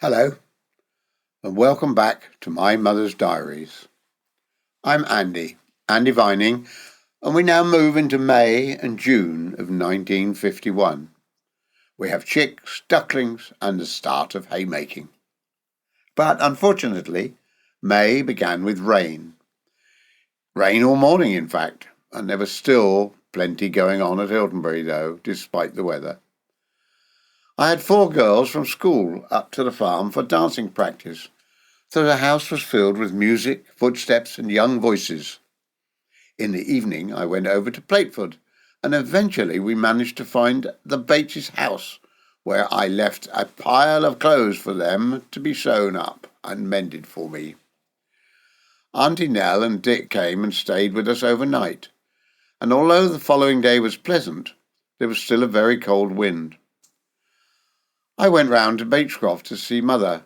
Hello, and welcome back to my mother's diaries. I'm Andy Vining, and we now move into May and June of 1951. We have chicks, ducklings, and the start of haymaking. But unfortunately, May began with rain. Rain all morning, in fact, and there was still plenty going on at Hiltonbury, though, despite the weather. I had 4 girls from school up to the farm for dancing practice, so the house was filled with music, footsteps, and young voices. In the evening, I went over to Plateford, and eventually we managed to find the Bates' house, where I left a pile of clothes for them to be sewn up and mended for me. Auntie Nell and Dick came and stayed with us overnight, and although the following day was pleasant, there was still a very cold wind. I went round to Batescroft to see Mother.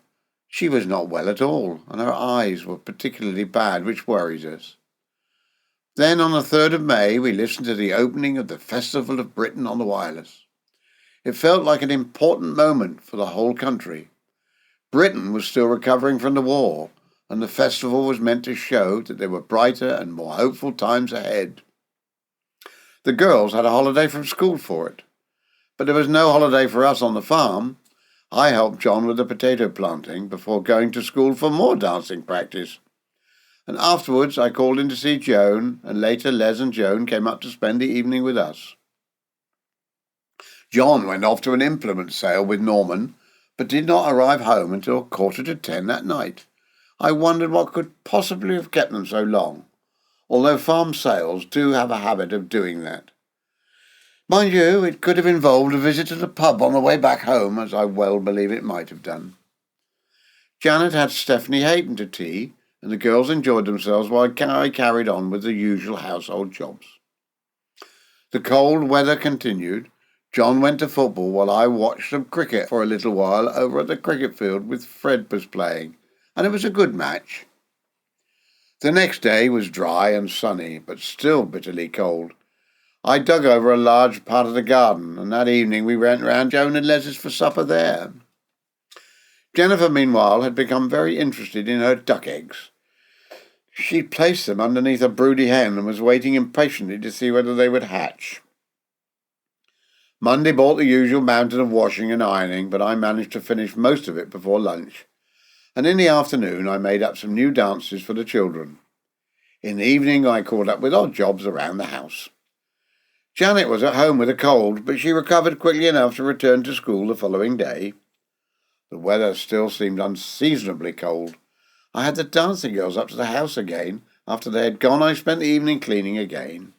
She was not well at all, and her eyes were particularly bad, which worried us. Then on the 3rd of May we listened to the opening of the Festival of Britain on the wireless. It felt like an important moment for the whole country. Britain was still recovering from the war, and the festival was meant to show that there were brighter and more hopeful times ahead. The girls had a holiday from school for it, but there was no holiday for us on the farm. I helped John with the potato planting before going to school for more dancing practice. And afterwards I called in to see Joan, and later Les and Joan came up to spend the evening with us. John went off to an implement sale with Norman, but did not arrive home until 9:45 that night. I wondered what could possibly have kept them so long, although farm sales do have a habit of doing that. Mind you, it could have involved a visit to the pub on the way back home, as I well believe it might have done. Janet had Stephanie Hayden to tea, and the girls enjoyed themselves while I carried on with the usual household jobs. The cold weather continued. John went to football while I watched some cricket for a little while over at the cricket field with Fred was playing, and it was a good match. The next day was dry and sunny, but still bitterly cold. I dug over a large part of the garden, and that evening we went round Joan and Les's for supper there. Jennifer, meanwhile, had become very interested in her duck eggs. She'd placed them underneath a broody hen and was waiting impatiently to see whether they would hatch. Monday brought the usual mountain of washing and ironing, but I managed to finish most of it before lunch, and in the afternoon I made up some new dances for the children. In the evening I caught up with odd jobs around the house. Janet was at home with a cold, but she recovered quickly enough to return to school the following day. The weather still seemed unseasonably cold. I had the dancing girls up to the house again. After they had gone, I spent the evening cleaning again.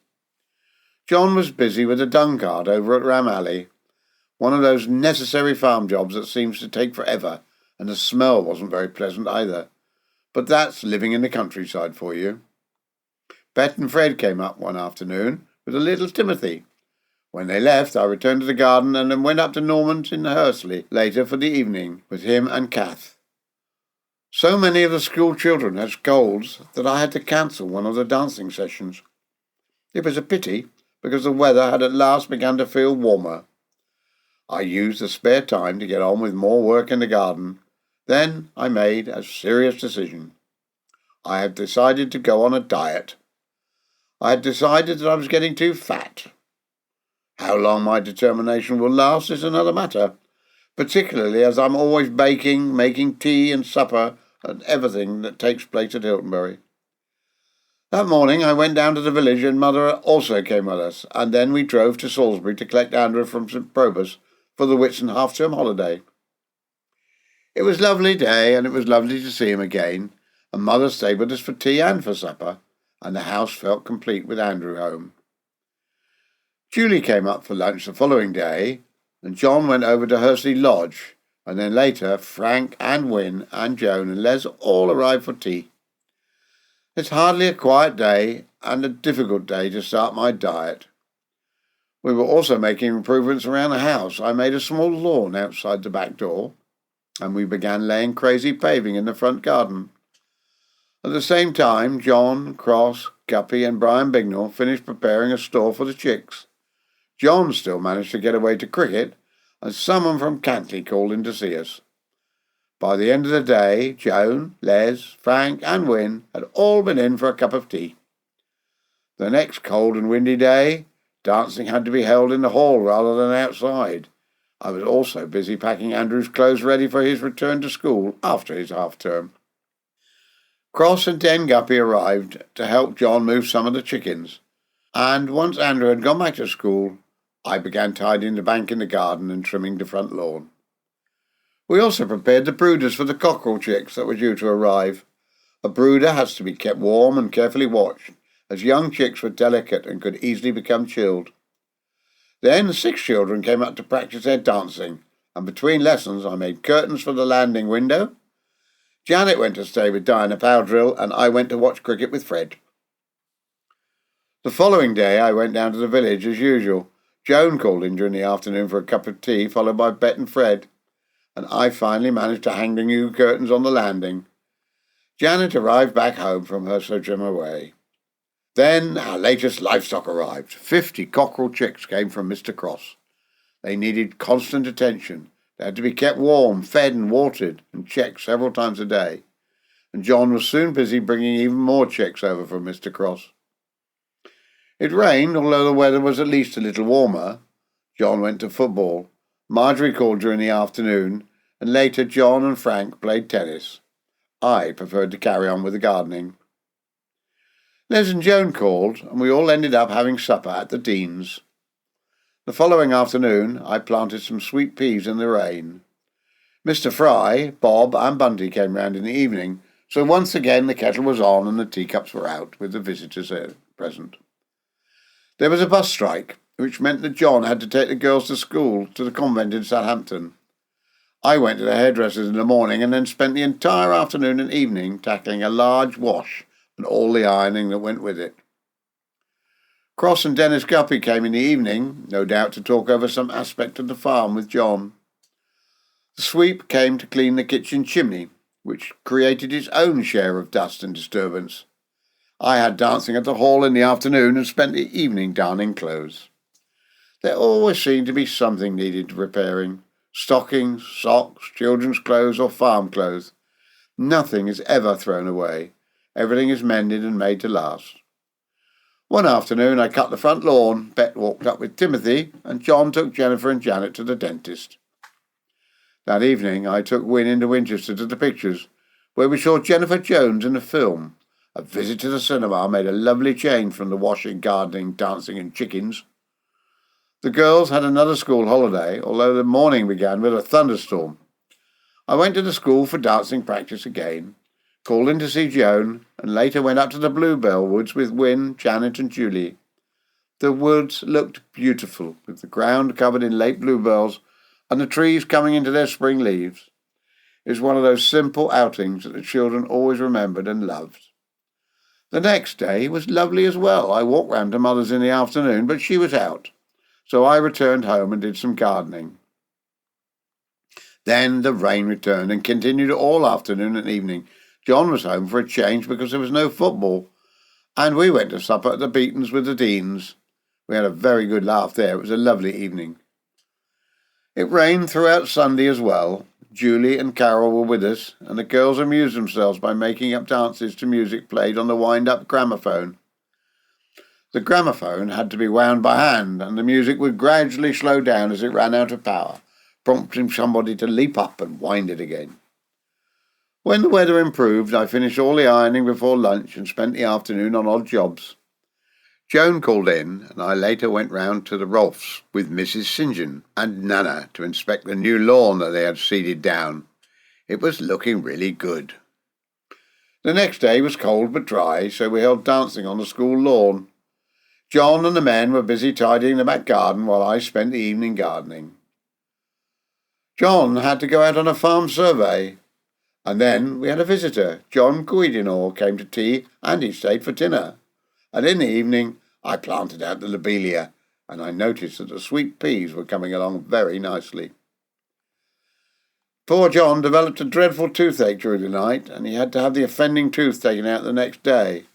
John was busy with a dung cart over at Ram Alley, one of those necessary farm jobs that seems to take forever, and the smell wasn't very pleasant either. But that's living in the countryside for you. Bet and Fred came up one afternoon with a little Timothy. When they left, I returned to the garden and then went up to Norman's in Hursley later for the evening with him and Kath. So many of the school children had colds that I had to cancel one of the dancing sessions. It was a pity, because the weather had at last begun to feel warmer. I used the spare time to get on with more work in the garden. Then I made a serious decision. I had decided to go on a diet. I had decided that I was getting too fat. How long my determination will last is another matter, particularly as I'm always baking, making tea and supper, and everything that takes place at Hiltonbury. That morning I went down to the village, and Mother also came with us, and then we drove to Salisbury to collect Andrew from St Probus for the Whitsun half-term holiday. It was a lovely day, and it was lovely to see him again, and Mother stayed with us for tea and for supper, and the house felt complete with Andrew home. Julie came up for lunch the following day, and John went over to Hursley Lodge, and then later Frank and Wynne and Joan and Les all arrived for tea. It's hardly a quiet day, and a difficult day to start my diet. We were also making improvements around the house. I made a small lawn outside the back door, and we began laying crazy paving in the front garden. At the same time, John, Cross, Guppy and Brian Bignell finished preparing a store for the chicks. John still managed to get away to cricket, and someone from Cantley called in to see us. By the end of the day, Joan, Les, Frank, and Wynne had all been in for a cup of tea. The next cold and windy day, dancing had to be held in the hall rather than outside. I was also busy packing Andrew's clothes ready for his return to school after his half-term. Cross and Den Guppy arrived to help John move some of the chickens, and once Andrew had gone back to school, I began tidying the bank in the garden and trimming the front lawn. We also prepared the brooders for the cockerel chicks that were due to arrive. A brooder has to be kept warm and carefully watched, as young chicks were delicate and could easily become chilled. Then 6 children came up to practice their dancing, and between lessons I made curtains for the landing window. Janet went to stay with Diana Powdrill, and I went to watch cricket with Fred. The following day I went down to the village as usual. Joan called in during the afternoon for a cup of tea, followed by Bet and Fred, and I finally managed to hang the new curtains on the landing. Janet arrived back home from her sojourn away. Then our latest livestock arrived. 50 cockerel chicks came from Mr. Cross. They needed constant attention. They had to be kept warm, fed and watered, and checked several times a day. And John was soon busy bringing even more chicks over from Mr. Cross. It rained, although the weather was at least a little warmer. John went to football. Marjorie called during the afternoon, and later John and Frank played tennis. I preferred to carry on with the gardening. Les and Joan called, and we all ended up having supper at the Dean's. The following afternoon I planted some sweet peas in the rain. Mr. Fry, Bob and Bunty came round in the evening, so once again the kettle was on and the teacups were out, with the visitors present. There was a bus strike, which meant that John had to take the girls to school, to the convent in Southampton. I went to the hairdresser's in the morning and then spent the entire afternoon and evening tackling a large wash and all the ironing that went with it. Cross and Dennis Guppy came in the evening, no doubt to talk over some aspect of the farm with John. The sweep came to clean the kitchen chimney, which created its own share of dust and disturbance. I had dancing at the hall in the afternoon and spent the evening darning clothes. There always seemed to be something needed repairing. Stockings, socks, children's clothes or farm clothes. Nothing is ever thrown away. Everything is mended and made to last. One afternoon I cut the front lawn, Bet walked up with Timothy, and John took Jennifer and Janet to the dentist. That evening I took Wynne into Winchester to the pictures, where we saw Jennifer Jones in a film. A visit to the cinema made a lovely change from the washing, gardening, dancing and chickens. The girls had another school holiday, although the morning began with a thunderstorm. I went to the school for dancing practice again, called in to see Joan, and later went up to the Bluebell Woods with Wynne, Janet and Julie. The woods looked beautiful, with the ground covered in late bluebells and the trees coming into their spring leaves. It was one of those simple outings that the children always remembered and loved. The next day was lovely as well. I walked round to Mother's in the afternoon, but she was out, so I returned home and did some gardening. Then the rain returned and continued all afternoon and evening. John was home for a change because there was no football, and we went to supper at the Beatons with the Deans. We had a very good laugh there. It was a lovely evening. It rained throughout Sunday as well. Julie and Carol were with us, and the girls amused themselves by making up dances to music played on the wind-up gramophone. The gramophone had to be wound by hand, and the music would gradually slow down as it ran out of power, prompting somebody to leap up and wind it again. When the weather improved, I finished all the ironing before lunch and spent the afternoon on odd jobs. Joan called in, and I later went round to the Rolfs with Mrs. St John and Nana to inspect the new lawn that they had seeded down. It was looking really good. The next day was cold but dry, so we held dancing on the school lawn. John and the men were busy tidying the back garden while I spent the evening gardening. John had to go out on a farm survey. And then we had a visitor. John Guidinor came to tea, and he stayed for dinner. And in the evening I planted out the lobelia, and I noticed that the sweet peas were coming along very nicely. Poor John developed a dreadful toothache during the night, and he had to have the offending tooth taken out the next day.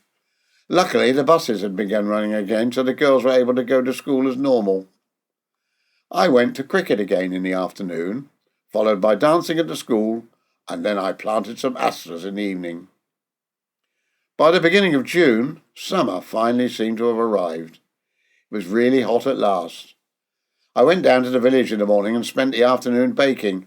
Luckily the buses had begun running again, so the girls were able to go to school as normal. I went to cricket again in the afternoon, followed by dancing at the school, and then I planted some asters in the evening. By the beginning of June, summer finally seemed to have arrived. It was really hot at last. I went down to the village in the morning and spent the afternoon baking.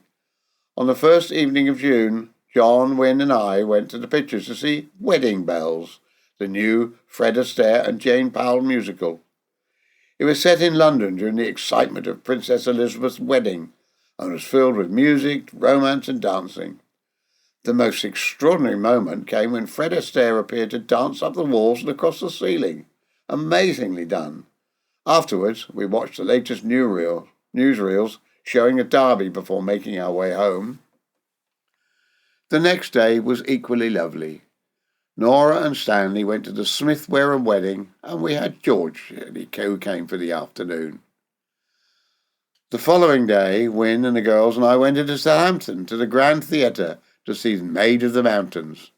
On the first evening of June, John, Wynne and I went to the pictures to see Wedding Bells, the new Fred Astaire and Jane Powell musical. It was set in London during the excitement of Princess Elizabeth's wedding and was filled with music, romance and dancing. The most extraordinary moment came when Fred Astaire appeared to dance up the walls and across the ceiling. Amazingly done. Afterwards, we watched the latest newsreels showing a derby before making our way home. The next day was equally lovely. Nora and Stanley went to the Smith Wareham wedding, and we had George, who came for the afternoon. The following day, Wynne and the girls and I went into Southampton to the Grand Theatre to see Maid of the Mountains.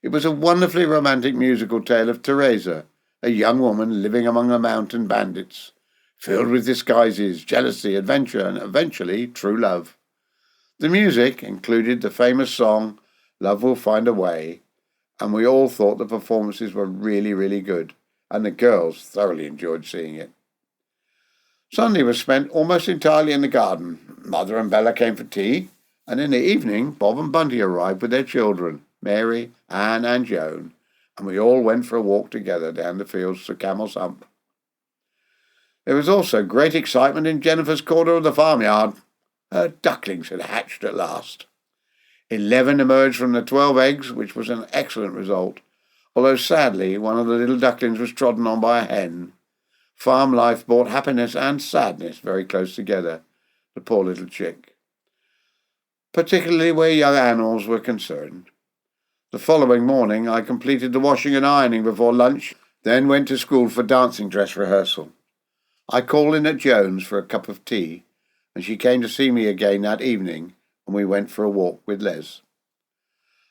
It was a wonderfully romantic musical tale of Teresa, a young woman living among the mountain bandits, filled with disguises, jealousy, adventure, and eventually true love. The music included the famous song Love Will Find a Way, and we all thought the performances were really, really good, and the girls thoroughly enjoyed seeing it. Sunday was spent almost entirely in the garden. Mother and Bella came for tea, and in the evening Bob and Bunty arrived with their children, Mary, Anne and Joan, and we all went for a walk together down the fields to Camel's Hump. There was also great excitement in Jennifer's corner of the farmyard. Her ducklings had hatched at last. 11 emerged from the 12 eggs, which was an excellent result, although sadly one of the little ducklings was trodden on by a hen. Farm life brought happiness and sadness very close together, the poor little chick, particularly where young animals were concerned. The following morning I completed the washing and ironing before lunch, then went to school for dancing dress rehearsal. I called in at Joan's for a cup of tea, and she came to see me again that evening, and we went for a walk with Les.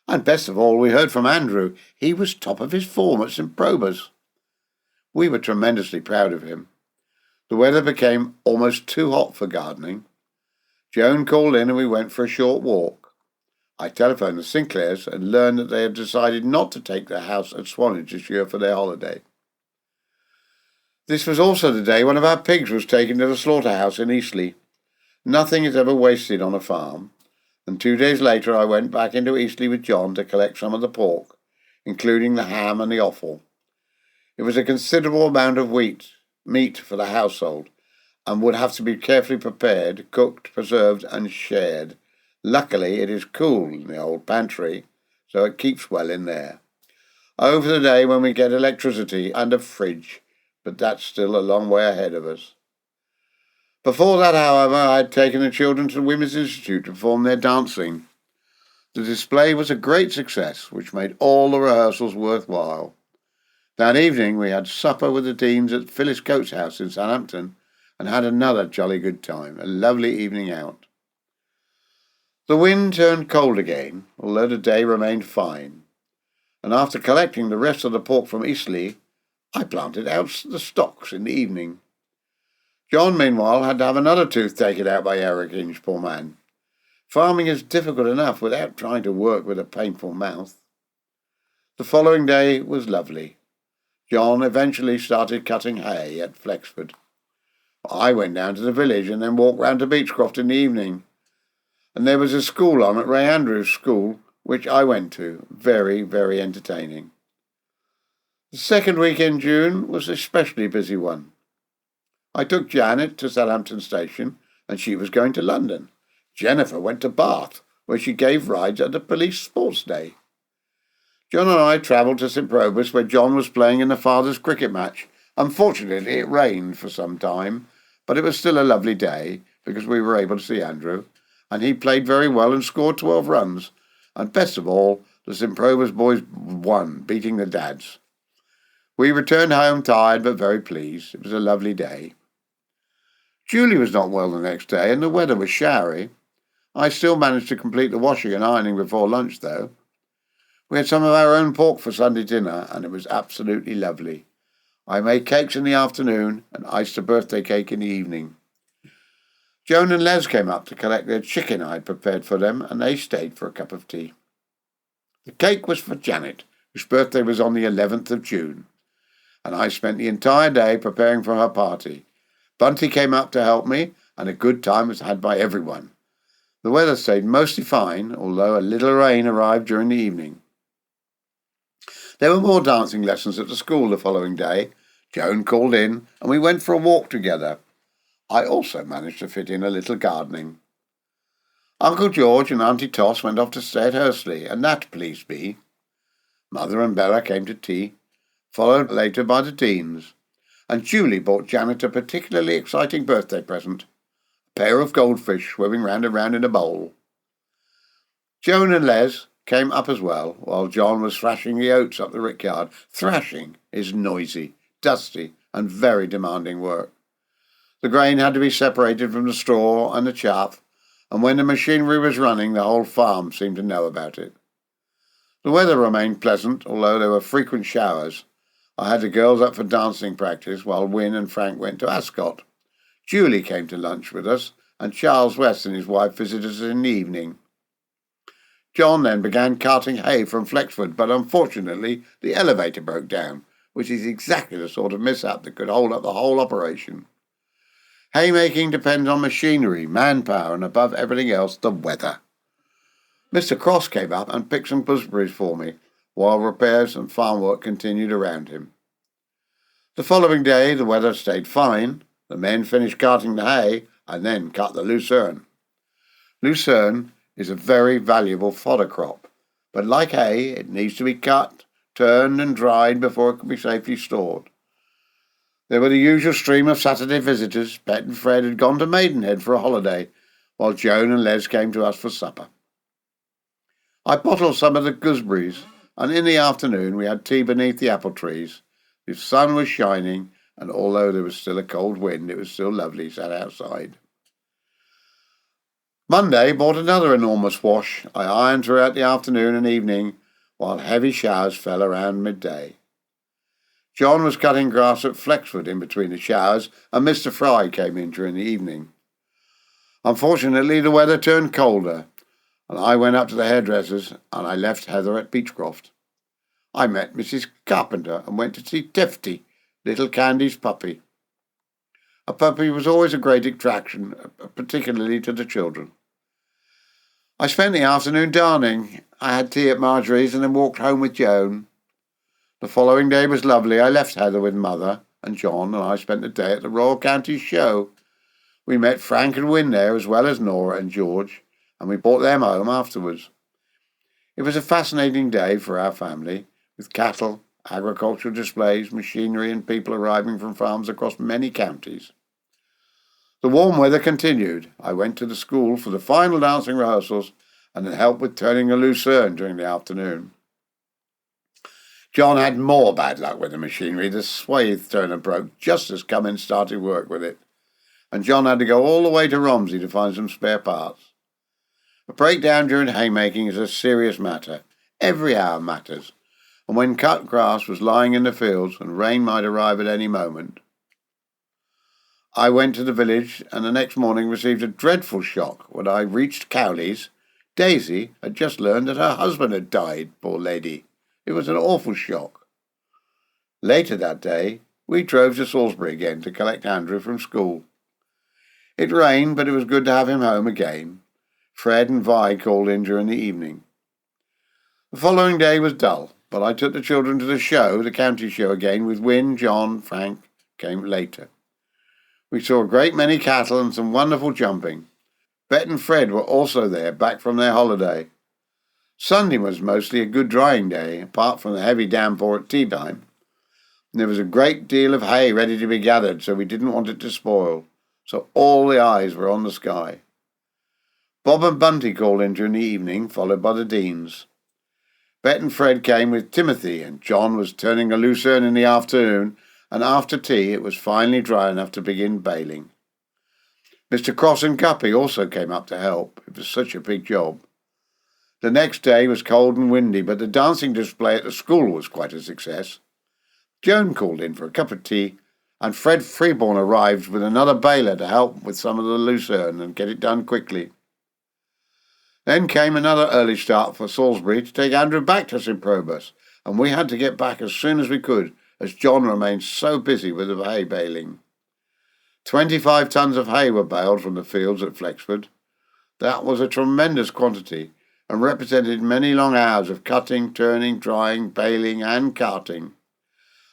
And best of all, we heard from Andrew. He was top of his form at St Probus. We were tremendously proud of him. The weather became almost too hot for gardening. Joan called in and we went for a short walk. I telephoned the Sinclairs and learned that they had decided not to take their house at Swanage this year for their holiday. This was also the day one of our pigs was taken to the slaughterhouse in Eastleigh. Nothing is ever wasted on a farm, and 2 days later I went back into Eastleigh with John to collect some of the pork, including the ham and the offal. It was a considerable amount of meat for the household, and would have to be carefully prepared, cooked, preserved and shared. Luckily it is cool in the old pantry, so it keeps well in there. Over the day when we get electricity and a fridge, but that's still a long way ahead of us. Before that, however, I had taken the children to the Women's Institute to perform their dancing. The display was a great success, which made all the rehearsals worthwhile. That evening we had supper with the Deans at Phyllis Coates' house in Southampton and had another jolly good time, a lovely evening out. The wind turned cold again, although the day remained fine, and after collecting the rest of the pork from Eastleigh, I planted out the stocks in the evening. John, meanwhile, had to have another tooth taken out by Eric Inge, poor man. Farming is difficult enough without trying to work with a painful mouth. The following day was lovely. John eventually started cutting hay at Flexford. I went down to the village and then walked round to Beechcroft in the evening. And there was a school on at Ray Andrews' school, which I went to. Very, very entertaining. The second week in June was an especially busy one. I took Janet to Southampton Station, and she was going to London. Jennifer went to Bath, where she gave rides at the police sports day. John and I travelled to St Probus, where John was playing in the father's cricket match. Unfortunately, it rained for some time, but it was still a lovely day, because we were able to see Andrew, and he played very well and scored 12 runs. And best of all, the St Probus boys won, beating the dads. We returned home tired but very pleased. It was a lovely day. Julie was not well the next day, and the weather was showery. I still managed to complete the washing and ironing before lunch, though. We had some of our own pork for Sunday dinner, and it was absolutely lovely. I made cakes in the afternoon and iced a birthday cake in the evening. Joan and Les came up to collect their chicken I had prepared for them, and they stayed for a cup of tea. The cake was for Janet, whose birthday was on the 11th of June, and I spent the entire day preparing for her party. Bunty came up to help me, and a good time was had by everyone. The weather stayed mostly fine, although a little rain arrived during the evening. There were more dancing lessons at the school the following day. Joan called in, and we went for a walk together. I also managed to fit in a little gardening. Uncle George and Auntie Toss went off to stay at Hursley, and that pleased me. Mother and Bella came to tea, followed later by the Deans, and Julie bought Janet a particularly exciting birthday present, a pair of goldfish swimming round and round in a bowl. Joan and Les came up as well, while John was thrashing the oats up the rickyard. Thrashing is noisy, dusty, and very demanding work. The grain had to be separated from the straw and the chaff, and when the machinery was running, the whole farm seemed to know about it. The weather remained pleasant, although there were frequent showers. I had the girls up for dancing practice, while Wynne and Frank went to Ascot. Julie came to lunch with us, and Charles West and his wife visited us in the evening. John then began carting hay from Flexford, but unfortunately the elevator broke down, which is exactly the sort of mishap that could hold up the whole operation. Haymaking depends on machinery, manpower, and above everything else, the weather. Mr. Cross came up and picked some gooseberries for me, while repairs and farm work continued around him. The following day the weather stayed fine. The men finished carting the hay and then cut the lucerne. Lucerne is a very valuable fodder crop, but like hay, it needs to be cut, turned and dried before it can be safely stored. There were the usual stream of Saturday visitors. Bet and Fred had gone to Maidenhead for a holiday, while Joan and Les came to us for supper. I bottled some of the gooseberries, and in the afternoon we had tea beneath the apple trees. The sun was shining, and although there was still a cold wind, it was still lovely sat outside. Monday brought another enormous wash. I ironed throughout the afternoon and evening, while heavy showers fell around midday. John was cutting grass at Flexford in between the showers, and Mr. Fry came in during the evening. Unfortunately, the weather turned colder, and I went up to the hairdresser's, and I left Heather at Beechcroft. I met Mrs. Carpenter and went to see Tifty, little Candy's puppy. A puppy was always a great attraction, particularly to the children. I spent the afternoon darning. I had tea at Marjorie's and then walked home with Joan. The following day was lovely. I left Heather with Mother and John, and I spent the day at the Royal County Show. We met Frank and Wynne there, as well as Nora and George, and we brought them home afterwards. It was a fascinating day for our family, with cattle, agricultural displays, machinery, and people arriving from farms across many counties. The warm weather continued. I went to the school for the final dancing rehearsals and then helped with turning a lucerne during the afternoon. John had more bad luck with the machinery. The swathe turner broke just as Cummins started work with it, and John had to go all the way to Romsey to find some spare parts. A breakdown during haymaking is a serious matter. Every hour matters, and when cut grass was lying in the fields and rain might arrive at any moment. I went to the village and the next morning received a dreadful shock when I reached Cowley's. Daisy had just learned that her husband had died, poor lady. It was an awful shock. Later that day, we drove to Salisbury again to collect Andrew from school. It rained, but it was good to have him home again. Fred and Vi called in during the evening. The following day was dull, but I took the children to the show, the county show again, with Wynne, John, Frank came later. We saw a great many cattle and some wonderful jumping. Bet and Fred were also there, back from their holiday. Sunday was mostly a good drying day, apart from the heavy downpour at tea time. There was a great deal of hay ready to be gathered, so we didn't want it to spoil, so all the eyes were on the sky. Bob and Bunty called in during the evening, followed by the Deans. Bet and Fred came with Timothy, and John was turning a lucerne in the afternoon, and after tea it was finally dry enough to begin baling. Mr. Cross and Guppy also came up to help. It was such a big job. The next day was cold and windy, but the dancing display at the school was quite a success. Joan called in for a cup of tea, and Fred Freeborn arrived with another baler to help with some of the lucerne and get it done quickly. Then came another early start for Salisbury to take Andrew back to St Probus, and we had to get back as soon as we could, as John remained so busy with the hay baling. 25 tons of hay were baled from the fields at Flexford. That was a tremendous quantity, and represented many long hours of cutting, turning, drying, baling, and carting.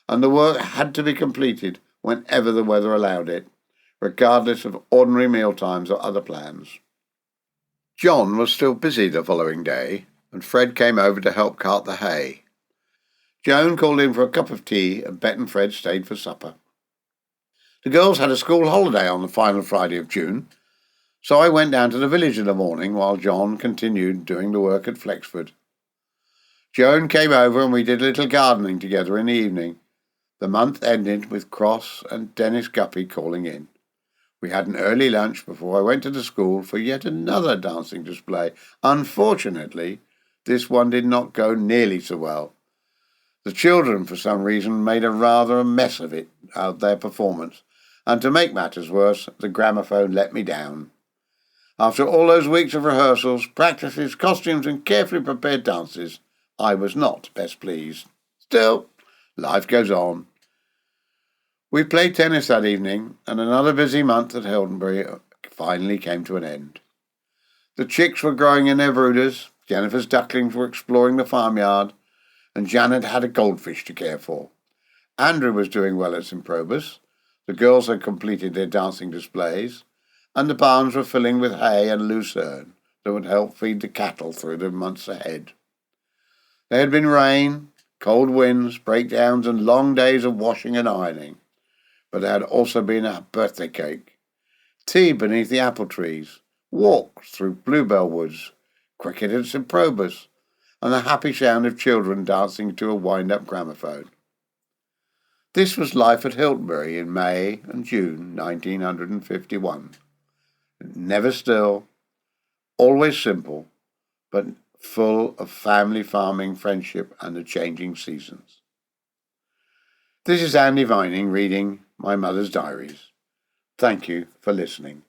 And the work had to be completed whenever the weather allowed it, regardless of ordinary meal times or other plans. John was still busy the following day, and Fred came over to help cart the hay. Joan called in for a cup of tea, and Bet and Fred stayed for supper. The girls had a school holiday on the final Friday of June, so I went down to the village in the morning while John continued doing the work at Flexford. Joan came over and we did a little gardening together in the evening. The month ended with Cross and Dennis Guppy calling in. We had an early lunch before I went to the school for yet another dancing display. Unfortunately, this one did not go nearly so well. The children, for some reason, made rather a mess of it, of their performance, and to make matters worse, the gramophone let me down. After all those weeks of rehearsals, practices, costumes, and carefully prepared dances, I was not best pleased. Still, life goes on. We played tennis that evening, and another busy month at Hiltonbury finally came to an end. The chicks were growing in their brooders, Jennifer's ducklings were exploring the farmyard, and Janet had a goldfish to care for. Andrew was doing well at St Probus, the girls had completed their dancing displays, and the barns were filling with hay and lucerne that would help feed the cattle through the months ahead. There had been rain, cold winds, breakdowns, and long days of washing and ironing. But there had also been a birthday cake, tea beneath the apple trees, walks through bluebell woods, cricket at St Probus, and the happy sound of children dancing to a wind-up gramophone. This was life at Hiltonbury in May and June 1951. Never still, always simple, but full of family farming, friendship, and the changing seasons. This is Andy Vining reading My Mother's Diaries. Thank you for listening.